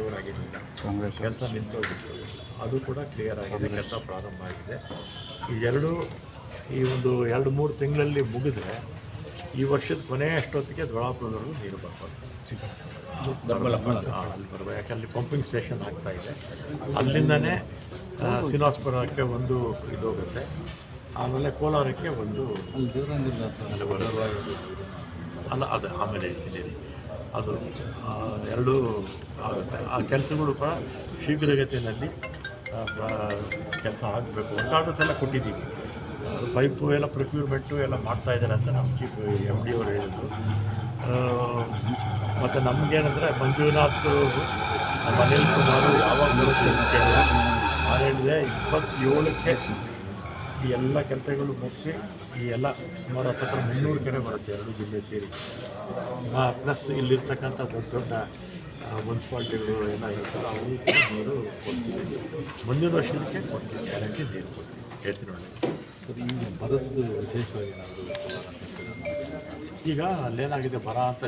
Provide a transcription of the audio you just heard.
Over ಆಗಿರಲಿಲ್ಲ, ಕೆಲಸ ನಿಂತೋಗಿತ್ತು. ಅದು ಕೂಡ ಕ್ಲಿಯರ್ ಆಗಿದೆ, ಕೆಲಸ ಪ್ರಾರಂಭ ಆಗಿದೆ. ಈ ಒಂದು 2-3 ತಿಂಗಳಲ್ಲಿ ಮುಗಿದ್ರೆ ಈ ವರ್ಷದ ಕೊನೆ ಅಷ್ಟೊತ್ತಿಗೆ ದೊಡ್ಡಾಪುರದವರೆಗೂ ನೀರು ಬರ್ಬೋದು. ಅಲ್ಲಿ ಬರುವ ಯಾಕೆ ಅಲ್ಲಿ ಪಂಪಿಂಗ್ ಸ್ಟೇಷನ್ ಆಗ್ತಾಯಿದೆ. ಅಲ್ಲಿಂದನೇ ಶ್ರೀನಿವಾಸಪುರಕ್ಕೆ ಒಂದು ಇದು ಹೋಗುತ್ತೆ, ಆಮೇಲೆ ಕೋಲಾರಕ್ಕೆ ಒಂದು ಅಲ್ಲ ಅದು ಆಮೇಲೆ ಹೇಳ್ತೀನಿ. ಅದು ಎರಡೂ ಆಗುತ್ತೆ. ಆ ಕೆಲಸಗಳು ಕೂಡ ಶೀಘ್ರಗತಿಯಲ್ಲಿ ಕೆಲಸ ಆಗಬೇಕು. ಆರ್ಡರ್ಸ್ ಎಲ್ಲ ಕೊಟ್ಟಿದ್ದೀವಿ. ಪೈಪು ಎಲ್ಲ ಪ್ರೊಕ್ಯೂರ್ಮೆಂಟು ಎಲ್ಲ ಮಾಡ್ತಾಯಿದ್ದಾರೆ ಅಂತ ನಮ್ಮ ಚೀಫ್ MD ಅವರು ಹೇಳಿದರು. ಮತ್ತು ನಮಗೇನಂದರೆ ಮಂಜುನಾಥ್ ನಮ್ಮ ಅನಿಲ್ ಕುಮಾರ್ ಯಾವಾಗ ಬರುತ್ತೆ ಅಂತ ಕೇಳಿದ್ರೆ ನಾನು ಹೇಳಿದೆ 27ಕ್ಕೆ ಈ ಎಲ್ಲ ಕೆಲಸಗಳು ಮುಗಿಸಿ ಈ ಎಲ್ಲ ಸುಮಾರು 300 ಕೆರೆ ಬರುತ್ತೆ, 2 ಜಿಲ್ಲೆ ಸೇರಿ. ಪ್ಲಸ್ ಇಲ್ಲಿರ್ತಕ್ಕಂಥ ದೊಡ್ಡ ದೊಡ್ಡ ಮುನ್ಸಿಪಾಲ್ಟಿಗಳು ಎಲ್ಲ ಇರ್ತಾರೆ, ಅವರು ಕೂಡ ನೀರು ಕೊಡ್ತೀವಿ. ಮುಂದಿನ ವರ್ಷಕ್ಕೆ ಕೊಡ್ತೀವಿ, ಗ್ಯಾರಂಟಿ ನೀರು ಕೊಡ್ತೀವಿ. ಹೇಳ್ತೀನಿ ನೋಡಿ ಸರ್. ಈ ಬರದ್ದು ವಿಶೇಷವಾಗಿ ಏನಾದರೂ ಈಗ ಅಲ್ಲೇನಾಗಿದೆ, ಬರ ಅಂತ